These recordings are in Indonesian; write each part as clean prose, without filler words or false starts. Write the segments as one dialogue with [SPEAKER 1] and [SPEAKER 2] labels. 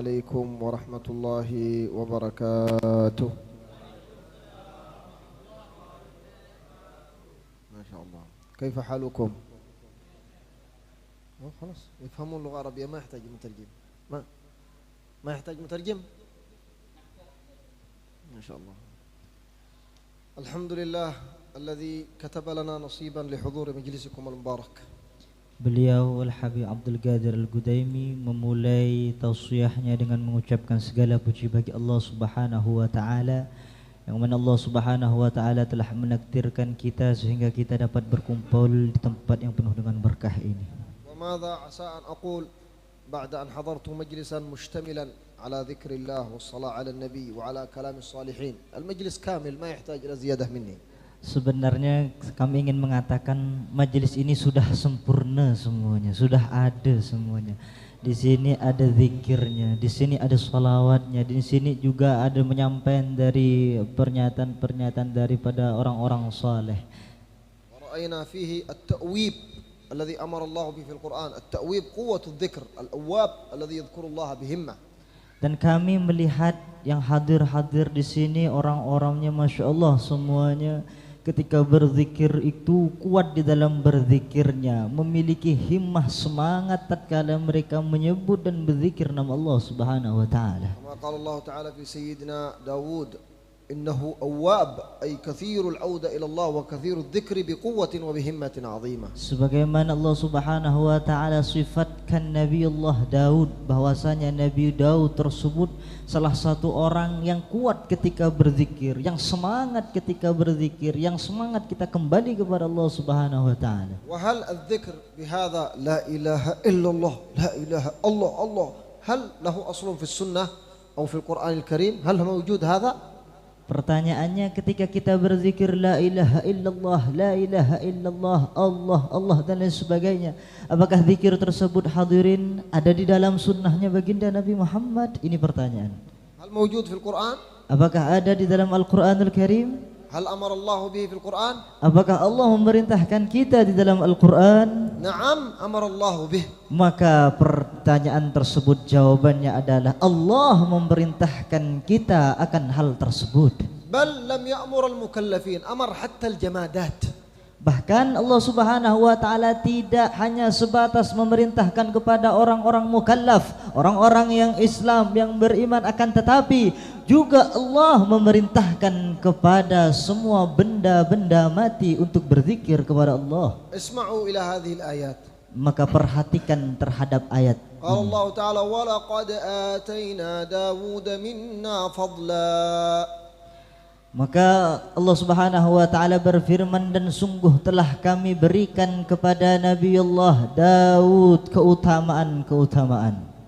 [SPEAKER 1] عليكم ورحمة الله وبركاته. ما شاء الله. كيف حالكم؟ خلاص يفهمون اللغة العربية، ما يحتاج مترجم. ما يحتاج مترجم. ما شاء الله. الحمد لله الذي كتب لنا نصيبا لحضور مجلسكم المبارك.
[SPEAKER 2] Beliau Al-Habib Abdul Qadir Al-Gudaimi memulai tausiahnya dengan mengucapkan segala puji bagi Allah Subhanahu wa taala, yang mana Allah Subhanahu wa taala telah menakdirkan kita sehingga kita dapat berkumpul di tempat yang penuh dengan berkah ini.
[SPEAKER 1] وماذا عسى أن أقول بعد أن حضرت مجلسا مشتملا على ذكر الله والصلاة على النبي وعلى كلام الصالحين. المجلس كامل ما يحتاج إلى زيادة مني.
[SPEAKER 2] Sebenarnya kami ingin mengatakan majelis ini sudah sempurna semuanya, sudah ada semuanya. Di sini ada zikirnya, di sini ada salawatnya, di sini juga ada menyampaikan dari pernyataan-pernyataan daripada orang-orang saleh.
[SPEAKER 1] ورأينا فيه التأويب الذي أمر الله به في القرآن. التأويب قوة الذكر، الأواب الذي يذكر الله بهمة.
[SPEAKER 2] Dan kami melihat yang hadir di sini orang-orangnya Masya Allah semuanya ketika berzikir itu kuat di dalam berzikirnya, memiliki himmah semangat tatkala mereka menyebut dan berzikir nama Allah Subhanahu wa taala.
[SPEAKER 1] Kama qala Allah taala fi sayyidina Daud, innahu awwab, ay kathirul auda ila Allah wa kathirul dzikri biquwwatin wa bihimmatin 'azimah.
[SPEAKER 2] Sebagaimana Allah Subhanahu wa taala sifatkan Nabi Allah Daud, bahwasanya Nabi Daud tersebut salah satu orang yang kuat ketika berzikir, yang semangat ketika berzikir, yang semangat kita kembali kepada Allah Subhanahu wa taala.
[SPEAKER 1] Wa hal adz-dzikr bihadza la ilaha illallah, la ilaha Allah Allah, hal lahu aslun fi sunnah atau fi al-Qur'an al-Karim? Hal mawjud hadza?
[SPEAKER 2] Pertanyaannya, ketika kita berzikir la ilaha illallah, la ilaha illallah, Allah Allah dan lain sebagainya, apakah zikir tersebut hadirin ada di dalam sunnahnya baginda Nabi Muhammad? Ini pertanyaan.
[SPEAKER 1] Hal mawjud fil Quran?
[SPEAKER 2] Apakah ada di dalam Al-Quranul Karim?
[SPEAKER 1] Hal amara Allah bihi fil Quran?
[SPEAKER 2] Apakah Allah memerintahkan kita di dalam Al-Quran?
[SPEAKER 1] Na'am, amara Allah bih.
[SPEAKER 2] Maka pertanyaan tersebut jawabannya adalah Allah memerintahkan kita akan hal tersebut.
[SPEAKER 1] Bal lam ya'mur al-mukallafin, amar hatta al-jamadat.
[SPEAKER 2] Bahkan Allah Subhanahu wa taala tidak hanya sebatas memerintahkan kepada orang-orang mukallaf, orang-orang yang Islam yang beriman, akan tetapi juga Allah memerintahkan kepada semua benda-benda mati untuk berzikir kepada Allah.
[SPEAKER 1] Isma'u ila hadhihi al-ayat.
[SPEAKER 2] Maka perhatikan terhadap ayat.
[SPEAKER 1] Qala Allah Ta'ala wa laqad atayna Dawud minna fadla.
[SPEAKER 2] Maka Allah Subhanahu wa taala berfirman, dan sungguh telah kami berikan kepada Nabi Allah Daud keutamaan.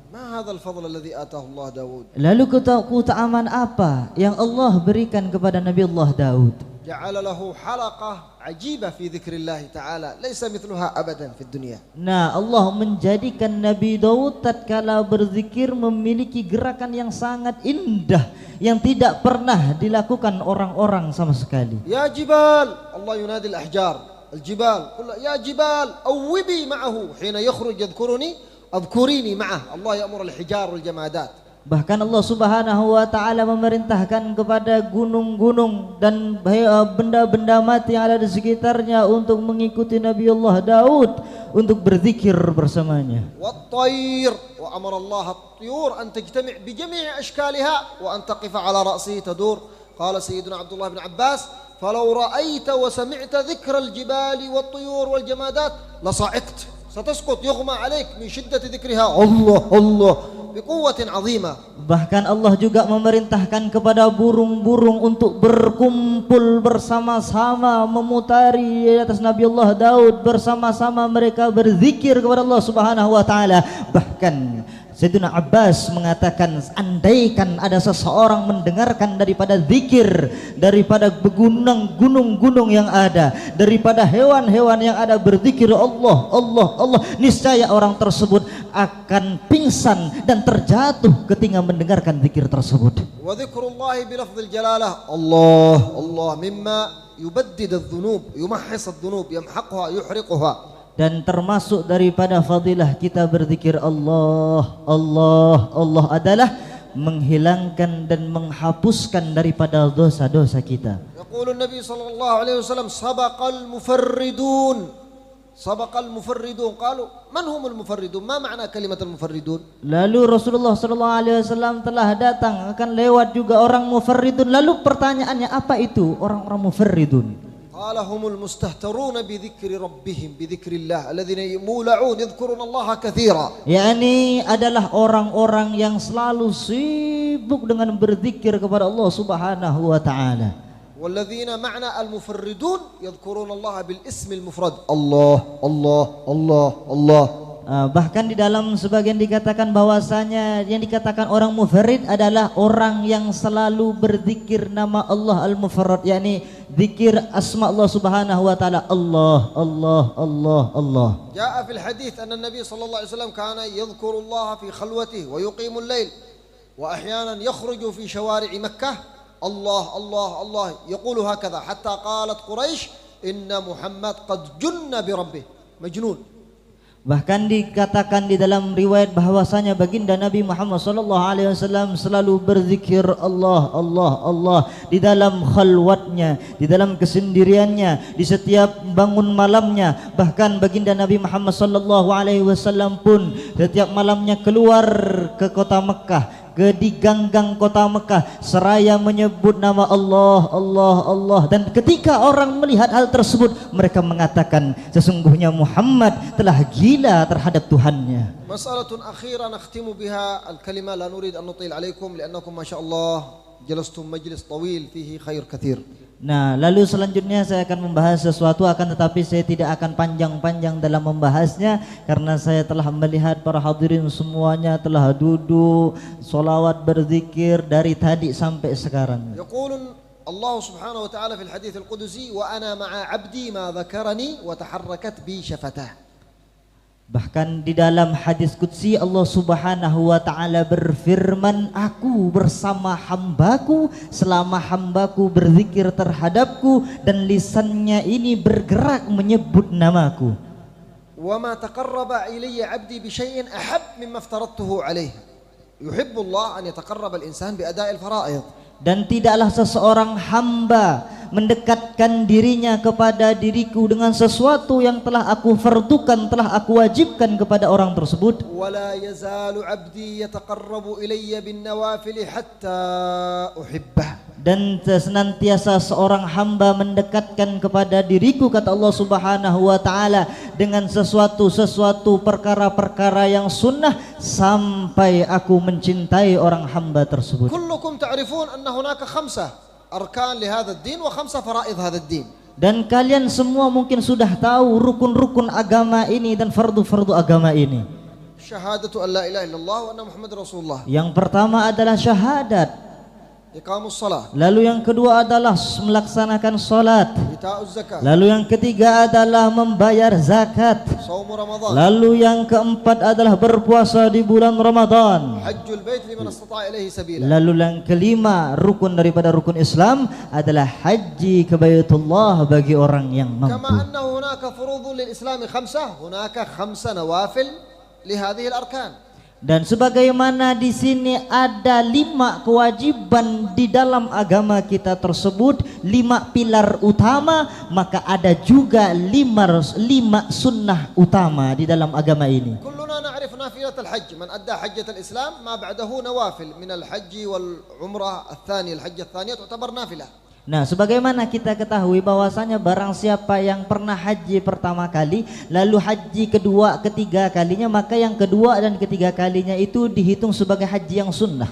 [SPEAKER 1] Ma hadzal fadl alladhi atahu Allah Dawud?
[SPEAKER 2] Lalu keutamaan apa yang Allah berikan kepada Nabi Allah Daud?
[SPEAKER 1] Ja'ala lahu halaqah ajibah fi dzikrillah ta'ala, laysa mithluha abadan fid dunya.
[SPEAKER 2] Nah, Allah menjadikan Nabi Daud tatkala berzikir memiliki gerakan yang sangat indah yang tidak pernah dilakukan orang-orang sama sekali.
[SPEAKER 1] Ya jibal, Allah yunadi al-ahjar, al-jibal, qul ya jibal awwibi ma'ahu hina yakhruj yadhkuruni adhkurini ma'ah. Allah ya'mur al-hijar wal jamadat.
[SPEAKER 2] Bahkan Allah Subhanahu wa taala memerintahkan kepada gunung-gunung dan benda-benda mati yang ada di sekitarnya untuk mengikuti Nabi Allah Daud untuk berzikir bersamanya.
[SPEAKER 1] Wat-tayr, wa amara Allah at-tuyur an tajtami' bi jami' ashkaliha wa an taqifa ala ra'si tadur. Qala sayyiduna Abdullah bin Abbas, falau ra'aita wa sami'ta dhikra al-jibali wat-tuyur wal jamadat la sa'iqta. Satasqut yughma 'alaik min shiddati dhikriha. Allah Allah.
[SPEAKER 2] Bahkan Allah juga memerintahkan kepada burung-burung untuk berkumpul bersama-sama memutari di atas Nabi Allah Daud, bersama-sama mereka berzikir kepada Allah Subhanahu wa taala. Bahkan Sayyidina Abbas mengatakan, andaikan ada seseorang mendengarkan daripada zikir, daripada gunung-gunung yang ada, daripada hewan-hewan yang ada berzikir Allah, Allah, Allah, niscaya orang tersebut akan pingsan dan terjatuh ketika mendengarkan zikir tersebut.
[SPEAKER 1] Wa dzikrullahi bi lafdzil jalalah, Allah, Allah, mimma yubaddid adh-dhunub, yumahhis adh-dhunub, yamhaqha, yuhriquha.
[SPEAKER 2] Dan termasuk daripada fadilah kita berzikir Allah, Allah, Allah adalah menghilangkan dan menghapuskan daripada dosa-dosa kita.
[SPEAKER 1] يقول النبي صلى الله عليه وسلم سبق المفردون سبق المفردون قالوا من هم المفردون ما معنى كلمة المفردون.
[SPEAKER 2] Lalu Rasulullah sallallahu alaihi wasallam telah datang, akan lewat juga orang mufarridun. Lalu pertanyaannya, apa itu orang-orang mufarridun?
[SPEAKER 1] قال هم المستهترون بذكر ربهم بذكر الله الذين يمولعون يذكرون الله كثيرا.
[SPEAKER 2] yakni adalah orang-orang yang selalu sibuk dengan berzikir kepada Allah Subhanahu wa taala.
[SPEAKER 1] والذين معنى المفردون يذكرون الله بالاسم المفرد الله الله الله الله.
[SPEAKER 2] Bahkan di dalam sebagian dikatakan bahwasanya yang dikatakan orang mufarrid adalah orang yang selalu berzikir nama Allah al-mufarrad, yakni zikir asma Allah Subhanahu wa taala, Allah Allah Allah Allah.
[SPEAKER 1] جاء في الحديث أن النبي صلى الله عليه وسلم كان يذكر الله في خلوته ويقيم الليل وأحيانا يخرج في شوارع مكة الله الله الله يقول هكذا حتى قالت قريش إن محمد قد جن بربه مجنون.
[SPEAKER 2] Bahkan dikatakan di dalam riwayat bahwasanya baginda Nabi Muhammad sallallahu alaihi wasallam selalu berzikir Allah Allah Allah di dalam khalwatnya, di dalam kesendiriannya, di setiap bangun malamnya. Bahkan baginda Nabi Muhammad sallallahu alaihi wasallam pun setiap malamnya keluar ke kota Mekah, ke di ganggang kota Mekah seraya menyebut nama Allah Allah Allah. Dan ketika orang melihat hal tersebut, mereka mengatakan sesungguhnya Muhammad telah gila terhadap Tuhannya.
[SPEAKER 1] مسألة أخيرة نختم بها الكلمة لا نريد أن نطيل عليكم لأنكم ما شاء الله جلستم مجلس طويل فيه خير كثير.
[SPEAKER 2] Nah, lalu selanjutnya saya akan membahas sesuatu, akan tetapi saya tidak akan panjang-panjang dalam membahasnya karena saya telah melihat para hadirin semuanya telah duduk solawat berzikir dari tadi sampai sekarang.
[SPEAKER 1] يقول الله سبحانه وتعالى في الحديث القدسي وأنا مع عبدي ما ذكرني وتحركت بي شفتاه.
[SPEAKER 2] Bahkan di dalam hadis qudsi Allah Subhanahu wa taala berfirman, aku bersama hambaku selama hambaku berzikir terhadapku dan lisannya ini bergerak menyebut namaku.
[SPEAKER 1] وما تقرب إلي عبدي بشيء أحب مما افترضته عليه. يحب الله أن يتقرب الإنسان بأداء الفرائض.
[SPEAKER 2] Dan tidaklah seseorang hamba mendekatkan dirinya kepada diriku dengan sesuatu yang telah aku fardukan, telah aku wajibkan kepada orang tersebut.
[SPEAKER 1] ولا يزال عبدي يتقرب إلي بالنوافل حتى أحبه.
[SPEAKER 2] Dan senantiasa seorang hamba mendekatkan kepada diriku, kata Allah Subhanahu wa taala, dengan sesuatu perkara-perkara yang sunnah sampai aku mencintai orang hamba tersebut.
[SPEAKER 1] كلكم تعرفون أن هناك 5 أركان لهذا الدين و5 فرائض هذا الدين.
[SPEAKER 2] Dan kalian semua mungkin sudah tahu rukun-rukun agama ini dan fardu-fardu agama ini.
[SPEAKER 1] شهادة أن لا إله إلا الله وأن محمد رسول الله.
[SPEAKER 2] Yang pertama adalah syahadat.
[SPEAKER 1] إقام الصلاة.
[SPEAKER 2] Lalu yang kedua adalah melaksanakan salat.
[SPEAKER 1] إيتاء الزكاة.
[SPEAKER 2] Lalu yang ketiga adalah membayar zakat.
[SPEAKER 1] صوم رمضان.
[SPEAKER 2] Lalu yang keempat adalah berpuasa di bulan Ramadan.
[SPEAKER 1] حج البيت لمن استطاع إليه سبيلا.
[SPEAKER 2] Lalu yang kelima, rukun daripada rukun Islam adalah haji ke Baitullah bagi orang yang mampu.
[SPEAKER 1] كما أن هناك فروض للإسلام 5 هناك 5 نوافل لهذه الأركان.
[SPEAKER 2] Dan sebagaimana di sini ada 5 kewajiban di dalam agama kita tersebut, 5 pilar utama, maka ada juga 5 sunnah utama di dalam agama ini.
[SPEAKER 1] كلنا نعرف نافلة الحج من أدى حجة الإسلام ما بعده نوافل من الحج والعمرة الثانية الحجة الثانية تعتبر نافلة.
[SPEAKER 2] Nah, sebagaimana kita ketahui bahwasanya barang siapa yang pernah haji pertama kali, lalu haji kedua, ketiga kalinya, maka yang kedua dan ketiga kalinya itu dihitung sebagai haji yang sunnah.